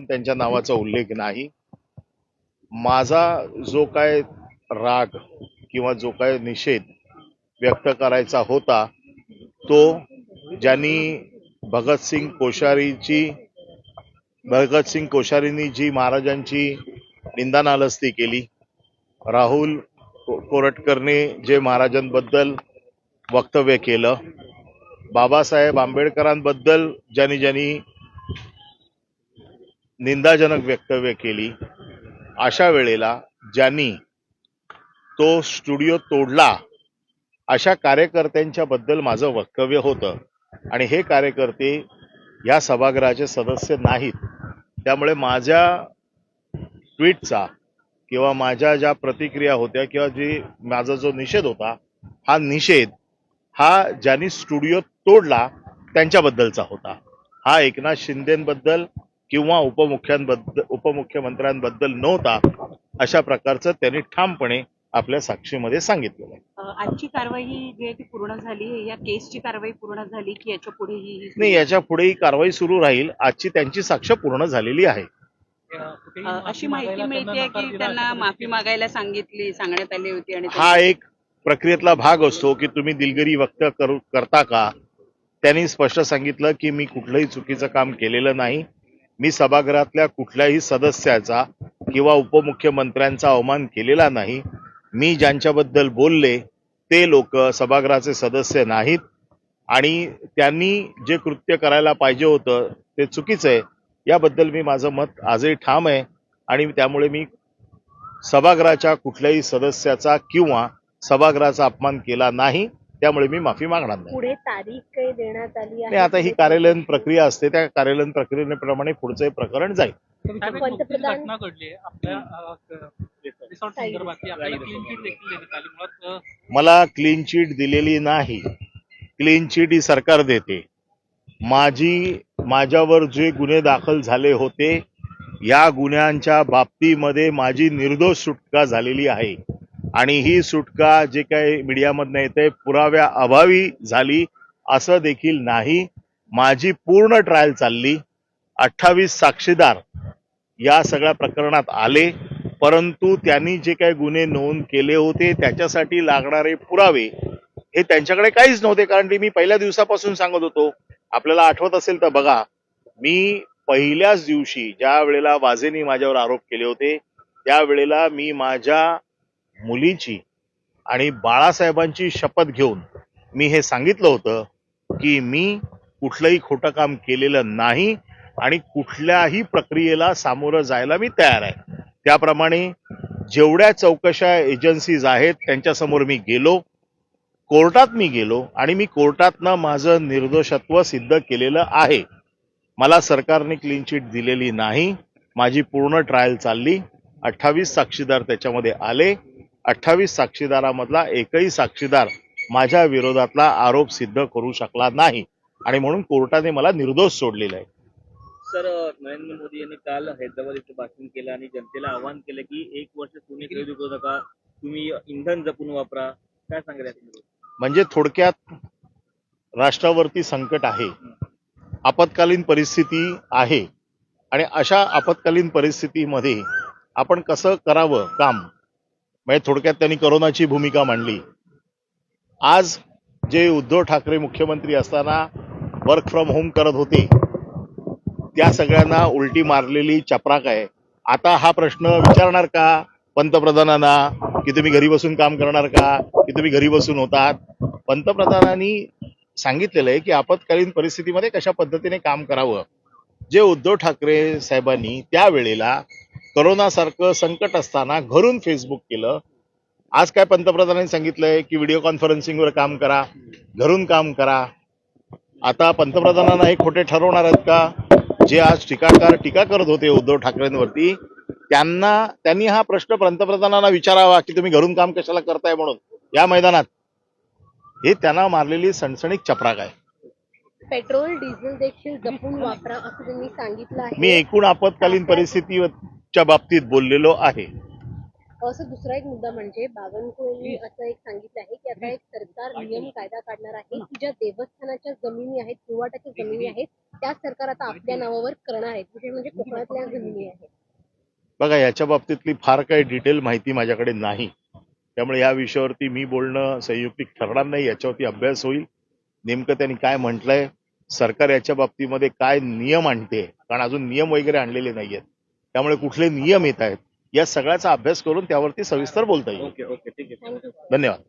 त्यांच्या नावाचा उल्लेख नाही. माझा जो काय राग किंवा जो काय निषेध व्यक्त करायचा होता तो ज्यांनी भगतसिंग कोश्यारींनी जी महाराजांची निंदानालस्ती केली, राहुल कोरटकरने जे महाराजांबद्दल वक्तव्य केलं, बाबासाहेब आंबेडकरांबद्दल ज्यांनी निंदाजनक वक्तव्य केली, अशा वेळेला ज्यांनी तो स्टुडिओ तोडला अशा कार्यकर्त्यांच्या बद्दल माझं वक्तव्य होतं. आणि हे कार्यकर्ते या सभागृहाचे सदस्य नाहीत. त्यामुळे माझ्या ट्विटचा किंवा माझ्या ज्या प्रतिक्रिया होत्या किंवा माझा जो निषेध होता, हा निषेध ज्यांनी स्टुडिओ तोडला त्यांच्याबद्दलचा होता. हा एकनाथ शिंदेबद्दल किंवा उपमुख्यमंत्र्यांबद्दल नव्हता, अशा प्रकारचं त्यांनी ठामपणे आपल्या साक्षीमध्ये सांगितलेलं आहे. आजची कारवाई जी आहे ती पूर्ण झाली, या केसची कारवाई पूर्ण झाली की याच्या पुढेही? नाही, याच्या पुढेही कारवाई सुरू राहील. आजची त्यांची साक्ष पूर्ण झालेली आहे. अशी माहिती मिळते की त्यांना माफी मागायला सांगण्यात आली होती आणि हा एक प्रक्रियेतला भाग असतो की तुम्ही दिलगिरी व्यक्त करता का. त्यांनी स्पष्ट सांगितलं की मी कुठलंही चुकीचं काम केलेलं नाही. मी सभागृहातल्या कुठल्याही सदस्याचा किंवा उपमुख्यमंत्र्यांचा अवमान केलेला नाही. मी ज्यांच्याबद्दल बोलले ते लोक सभागृहाचे सदस्य नाहीत आणि त्यांनी जे कृत्य करायला पाहिजे होतं ते चुकीचं आहे. याबद्दल मी माझं मत आजही ठाम आहे आणि त्यामुळे मी सभागृहाच्या कुठल्याही सदस्याचा किंवा सभागृहाचा अपमान केला नाही. त्यामुळे मी माफी मागणार नाही. पुढे तारीख काही देण्यात आली आहे? आता ही कार्यालयीन प्रक्रिया असते, त्या कार्यालयीन प्रक्रियेप्रमाणे पुढचे प्रकरण जाईल. पंतप्रधान मला क्लीन चिट दिलेली नाही. क्लीन चिट ही सरकार देते. माझ्यावर जे गुन्हे दाखल झाले होते या गुन्ह्यांच्या बाबतीमध्ये माझी निर्दोष सुटका झालेली आहे आणि ही सुटका जे काही मीडियामधनं येते पुराव्या अभावी झाली असं देखील नाही. माझी पूर्ण ट्रायल चालली. 28 साक्षीदार या सगळ्या प्रकरणात आले, परंतु त्यांनी जे काही गुन्हे नोंद केले होते त्याच्यासाठी लागणारे पुरावे हे त्यांच्याकडे काहीच नव्हते. कारण मी पहिल्या दिवसापासून सांगत होतो, आपल्याला आठवत असेल तर बघा, मी पहिल्याच दिवशी ज्या वेळेला वाझेंनी माझ्यावर आरोप केले होते त्यावेळेला मी माझ्या मुलीची आणि बाळासाहेबांची शपथ घेऊन मी हे सांगितलं होतं की मी कुठलंही खोटं काम केलेलं नाही आणि कुठल्याही प्रक्रियेला सामोरं जायला मी तयार आहे. त्याप्रमाणे जेवढ्या चौकशा एजन्सीज आहेत त्यांच्यासमोर मी गेलो, कोर्टात मी गेलो आणि मी कोर्टातनं माझं निर्दोषत्व सिद्ध केलेलं आहे. मला सरकारने क्लीन चिट दिलेली नाही. माझी पूर्ण ट्रायल चालली. 28 साक्षीदार त्याच्यामध्ये आले. 28 साक्षीदारामधला एकही साक्षीदार माझ्या विरोधातला आरोप सिद्ध करू शकला नाही आणि म्हणून कोर्टाने मला निर्दोष सोडलेलं आहे. सर, नरेंद्र मोदी यांनी काल हैदराबाद इथे भाषण केलं आणि जनतेला आवाहन केलं की 1 वर्ष सोने खरेदी करू नका, तुम्ही इंधन जपून वापरा. काय सांगाल? म्हणजे थोडक्यात राष्ट्रावरती संकट आहे, आपत्कालीन परिस्थिती आहे आणि अशा आपत्कालीन परिस्थितीमध्ये आपण कसं करावं काम, म्हणजे थोडक्यात त्यांनी कोरोनाची भूमिका मांडली. आज जे उद्धव ठाकरे मुख्यमंत्री असताना वर्क फ्रॉम होम करत होते त्या सगळ्यांना उलटी मारलेली चपराक आहे. आता हा प्रश्न विचारणार का पंतप्रधानांना की तुम्ही घरी बसून काम करणार का, की तुम्ही घरी बसून होतात. पंतप्रधानांनी सांगितलेलं आहे की आपत्कालीन परिस्थितीमध्ये कशा पद्धतीने काम करावं. जे उद्धव ठाकरे साहेबांनी त्यावेळेला करोनासारखं संकट असताना घरून फेसबुक केलं. आज काय पंतप्रधानांनी सांगितलंय की व्हिडिओ कॉन्फरन्सिंगवर काम करा, घरून काम करा. आता पंतप्रधानांना हे खोटे ठरवणार आहेत का? जे आज टीकाकार टीका करत होते उद्धव ठाकरेंवरती, त्यांनी हा प्रश्न पंतप्रधानांना विचारावा की तुम्ही घरून काम कशाला करताय म्हणून या मैदानात. हे त्यांना मारलेली सणसणीत चपराक आहे. पेट्रोल डिझेल देखील जपून वापरा असं त्यांनी सांगितलं आहे. मी एकूण आपत्कालीन परिस्थितीच्या बाबतीत बोललेलो आहे. असं दुसरा एक मुद्दा म्हणजे बावनकुळेंनी असं एक सांगितलं आहे की आता एक सरकार नियम कायदा काढणार आहे की ज्या देवस्थानाच्या जमिनी आहेत पुरवठ्याच्या जमिनी आहेत त्या सरकार आता आपल्या नावावर करणार आहेत विशेष म्हणजे कोकणातल्या जमिनी आहेत. बघा, याच्या बाबतीतली फार काही डिटेल माहिती माझ्याकडे नाही, त्यामुळे या विषयावरती मी बोलणं संयुक्तिक ठरणार नाही. याच्यावरती अभ्यास होईल. नेमकं त्यांनी काय म्हटलंय, सरकार याच्या बाबतीमध्ये काय नियम आणते, कारण अजून नियम वगैरे आणलेले नाहीयेत, त्यामुळे कुठले नियम येत आहेत या सगळ्याचा अभ्यास करून त्यावरती सविस्तर बोलता येईल. ओके ठीक आहे. थँक्यू. धन्यवाद.